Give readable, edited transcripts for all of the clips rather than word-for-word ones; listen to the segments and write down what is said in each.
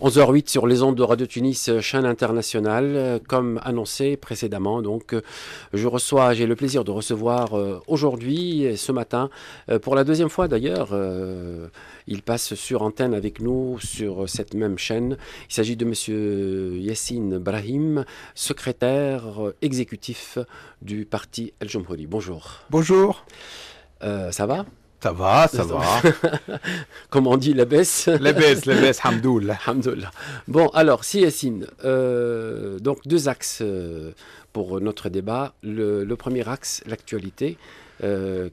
11h08 sur les ondes de Radio Tunis, chaîne internationale, comme annoncé précédemment. Donc, j'ai le plaisir de recevoir aujourd'hui, ce matin, pour la deuxième fois d'ailleurs, il passe sur antenne avec nous sur cette même chaîne. Il s'agit de Monsieur Yassine Brahim, secrétaire exécutif du parti El Jomhouri. Bonjour. Bonjour. Ça va? Ça va, ça va. Comme on dit, la baisse. La baisse, hamdoullah. Hamdoullah. Bon, alors, si Yassine, donc deux axes pour notre débat. Le premier axe, l'actualité,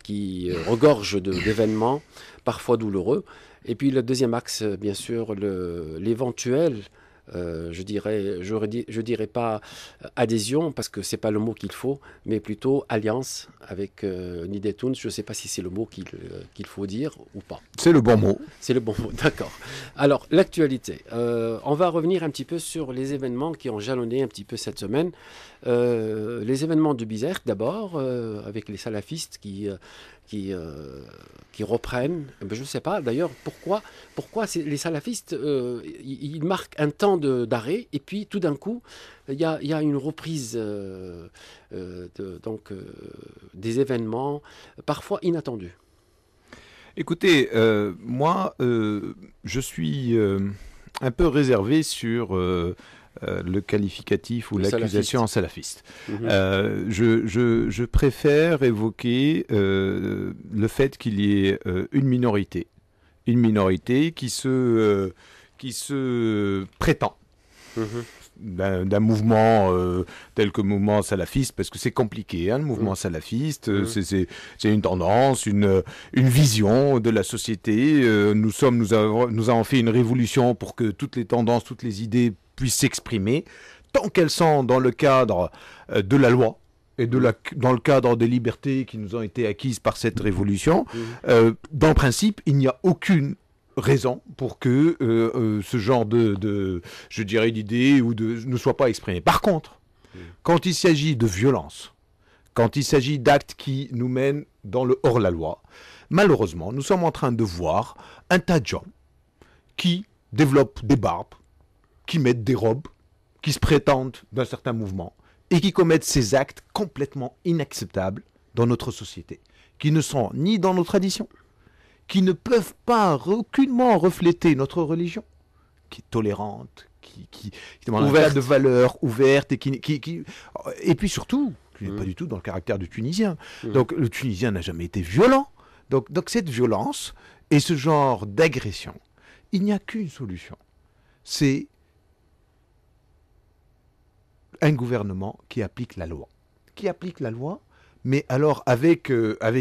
qui regorge d'événements parfois douloureux. Et puis le deuxième axe, bien sûr, l'éventuel, je dirais pas adhésion, parce que c'est pas le mot qu'il faut, mais plutôt alliance avec Nidetoun. Je ne sais pas si c'est le mot qu'il faut dire ou pas. C'est le bon mot. C'est le bon mot, d'accord. Alors, l'actualité. On va revenir un petit peu sur les événements qui ont jalonné un petit peu cette semaine. Les événements de Bizerte, d'abord, avec les salafistes qui reprennent. Je ne sais pas d'ailleurs pourquoi les salafistes ils marquent un temps d'arrêt et puis tout d'un coup il y a une reprise des événements parfois inattendus. Écoutez, moi je suis un peu réservé sur le qualificatif ou l'accusation en salafiste. Je préfère évoquer le fait qu'il y ait une minorité qui se prétend d'un mouvement tel que le mouvement salafiste, parce que c'est compliqué, le mouvement salafiste, c'est une tendance, une vision de la société. Nous avons fait une révolution pour que toutes les tendances, toutes les idées puissent s'exprimer, tant qu'elles sont dans le cadre de la loi et dans le cadre des libertés qui nous ont été acquises par cette révolution. Dans le principe, il n'y a aucune raison pour que ce genre je dirais, d'idées ne soit pas exprimé. Par contre, quand il s'agit de violence, quand il s'agit d'actes qui nous mènent dans le hors-la-loi, malheureusement, nous sommes en train de voir un tas de gens qui développent des barbes, qui mettent des robes, qui se prétendent d'un certain mouvement et qui commettent ces actes complètement inacceptables dans notre société, qui ne sont ni dans nos traditions, qui ne peuvent pas aucunement refléter notre religion, qui est tolérante, qui demande un tas de valeurs ouvertes et et puis surtout, qui n'est pas du tout dans le caractère du Tunisien. Donc le Tunisien n'a jamais été violent. Donc cette violence et ce genre d'agression, il n'y a qu'une solution. C'est un gouvernement qui applique la loi. Qui applique la loi, mais alors avec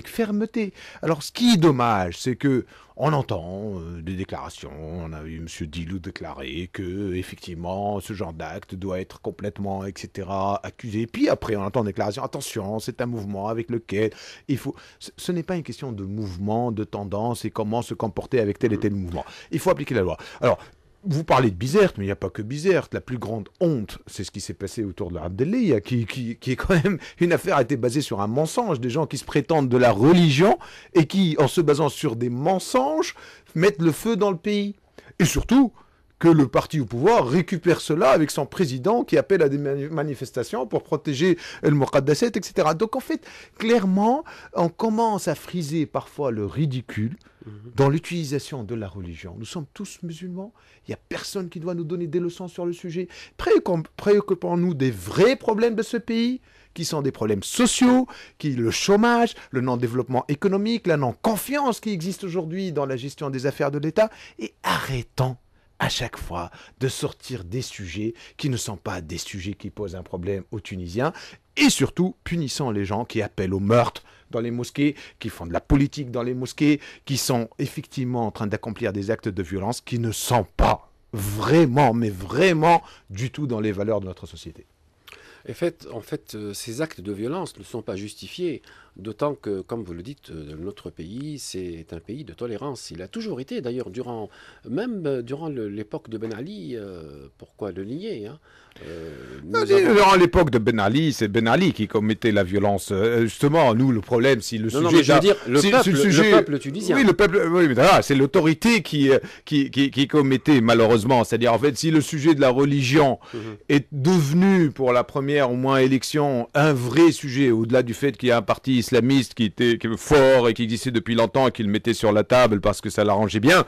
fermeté. Alors ce qui est dommage, c'est que on entend des déclarations. On a eu M. Dilou déclarer que effectivement ce genre d'acte doit être complètement, etc., accusé. Puis après on entend des déclarations. Attention, c'est un mouvement avec lequel il faut. Ce n'est pas une question de mouvement, de tendance et comment se comporter avec tel et tel mouvement. Il faut appliquer la loi. Alors. Vous parlez de Bizerte, mais il n'y a pas que Bizerte. La plus grande honte, c'est ce qui s'est passé autour de Abdelliya, qui est quand même une affaire a été basée sur un mensonge. Des gens qui se prétendent de la religion et qui, en se basant sur des mensonges, mettent le feu dans le pays. Et surtout, que le parti au pouvoir récupère cela avec son président qui appelle à des manifestations pour protéger El Moqaddasset, etc. Donc en fait, clairement, on commence à friser parfois le ridicule dans l'utilisation de la religion. Nous sommes tous musulmans, il n'y a personne qui doit nous donner des leçons sur le sujet. Préoccupons-nous des vrais problèmes de ce pays, qui sont des problèmes sociaux, le chômage, le non-développement économique, la non-confiance qui existe aujourd'hui dans la gestion des affaires de l'État, et arrêtons à chaque fois de sortir des sujets qui ne sont pas des sujets qui posent un problème aux Tunisiens, et surtout punissant les gens qui appellent au meurtre dans les mosquées, qui font de la politique dans les mosquées, qui sont effectivement en train d'accomplir des actes de violence qui ne sont pas vraiment, mais vraiment du tout dans les valeurs de notre société. En fait, ces actes de violence ne sont pas justifiés D'autant que, comme vous le dites, notre pays, c'est un pays de tolérance. Il a toujours été, d'ailleurs, même durant l'époque de Ben Ali, pourquoi le nier, hein. Durant l'époque de Ben Ali, c'est Ben Ali qui commettait la violence. Justement, nous, le problème, si le sujet... Non, mais je veux dire, le peuple tunisien. Oui, le peuple... Oui, mais c'est l'autorité qui commettait, malheureusement. C'est-à-dire, en fait, si le sujet de la religion est devenu, pour la première, au moins, élection, un vrai sujet, au-delà du fait qu'il y a un parti islamiste qui était fort et qui existait depuis longtemps et qui le mettait sur la table parce que ça l'arrangeait bien,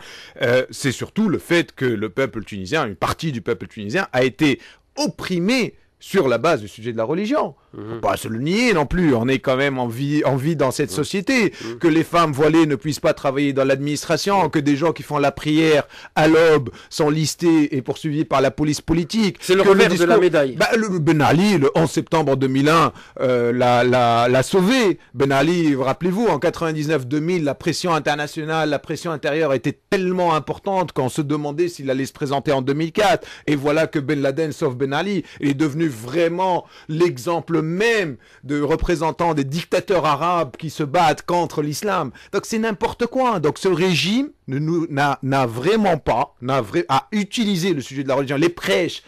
c'est surtout le fait que le peuple tunisien, une partie du peuple tunisien, a été opprimé sur la base du sujet de la religion. Faut pas se le nier non plus. On est quand même en vie dans cette société. Que les femmes voilées ne puissent pas travailler dans l'administration, que des gens qui font la prière à l'aube sont listés et poursuivis par la police politique. C'est le revers de la médaille. Ben Ali, le 11 septembre 2001, l'a sauvé. Ben Ali, rappelez-vous, en 99-2000, la pression internationale, la pression intérieure était tellement importante qu'on se demandait s'il allait se présenter en 2004. Et voilà que Ben Laden sauve Ben Ali. Il est devenu vraiment l'exemple même de représentants des dictateurs arabes qui se battent contre l'islam. Donc c'est n'importe quoi. Donc ce régime n'a vraiment pas à utiliser le sujet de la religion. Les prêches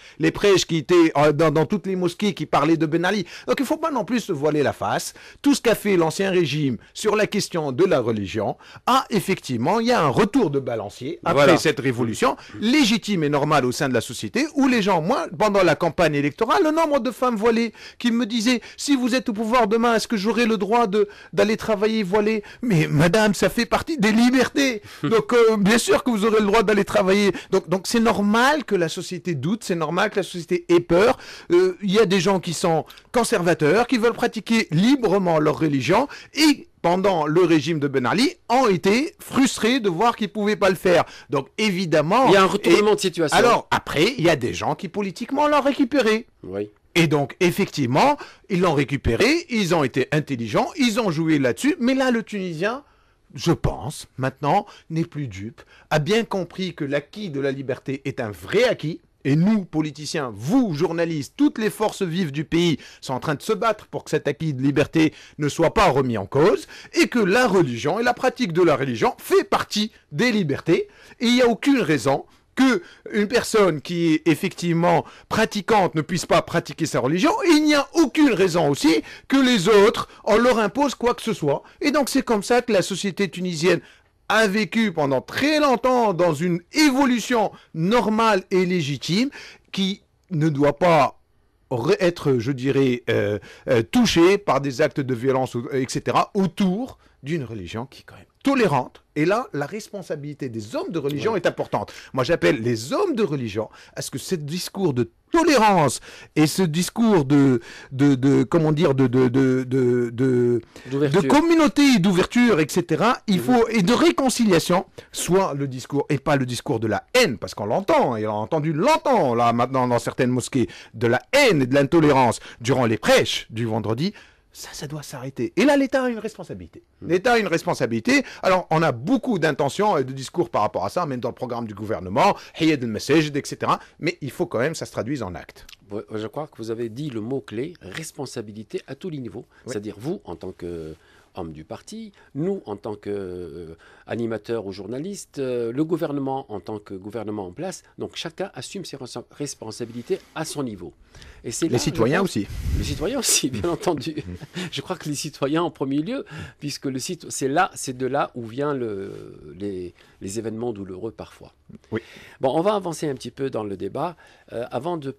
qui étaient dans toutes les mosquées qui parlaient de Ben Ali. Donc il ne faut pas non plus se voiler la face. Tout ce qu'a fait l'ancien régime sur la question de la religion, effectivement, il y a un retour de balancier après cette révolution, légitime et normale au sein de la société, où les gens, moi, pendant la campagne électorale, le nombre de femmes voilées qui me disaient, si vous êtes au pouvoir demain, est-ce que j'aurai le droit d'aller travailler voilée? Mais madame, ça fait partie des libertés. Donc bien sûr que vous aurez le droit d'aller travailler. Donc c'est normal que la société doute, c'est normal que la société ait peur. Il y a des gens qui sont conservateurs, qui veulent pratiquer librement leur religion et pendant le régime de Ben Ali, ont été frustrés de voir qu'ils ne pouvaient pas le faire. Donc évidemment... Il y a un retournement de situation. Alors après, il y a des gens qui politiquement l'ont récupéré. Oui. Et donc, effectivement, ils l'ont récupéré, ils ont été intelligents, ils ont joué là-dessus, mais là, le Tunisien, je pense, maintenant, n'est plus dupe, a bien compris que l'acquis de la liberté est un vrai acquis, et nous, politiciens, vous, journalistes, toutes les forces vives du pays sont en train de se battre pour que cet acquis de liberté ne soit pas remis en cause, et que la religion et la pratique de la religion fait partie des libertés, et il n'y a aucune raison qu'une personne qui est effectivement pratiquante ne puisse pas pratiquer sa religion, et il n'y a aucune raison aussi que les autres, on leur impose quoi que ce soit. Et donc c'est comme ça que la société tunisienne a vécu pendant très longtemps dans une évolution normale et légitime qui ne doit pas être, je dirais, touchée par des actes de violence, etc., autour d'une religion qui est quand même tolérante. Et là, la responsabilité des hommes de religion est importante. Moi, j'appelle les hommes de religion à ce que ce discours de tolérance et ce discours de communauté, d'ouverture, etc., il faut, et de réconciliation, soit le discours, et pas le discours de la haine, parce qu'on l'entend, et on a entendu longtemps, là, maintenant, dans certaines mosquées, de la haine et de l'intolérance durant les prêches du vendredi. Ça doit s'arrêter. Et là, l'État a une responsabilité. L'État a une responsabilité. Alors, on a beaucoup d'intentions et de discours par rapport à ça, même dans le programme du gouvernement, Hayed al-Masajid, etc. Mais il faut quand même que ça se traduise en actes. Je crois que vous avez dit le mot-clé, responsabilité à tous les niveaux. Oui. C'est-à-dire vous, en tant qu'homme du parti, nous, en tant qu'animateurs ou journalistes, le gouvernement, en tant que gouvernement en place. Donc, chacun assume ses responsabilités à son niveau. Et c'est les citoyens aussi. Les citoyens aussi, bien entendu. Je crois que les citoyens en premier lieu, puisque c'est de là où viennent les événements douloureux parfois. Oui. Bon, on va avancer un petit peu dans le débat. Avant de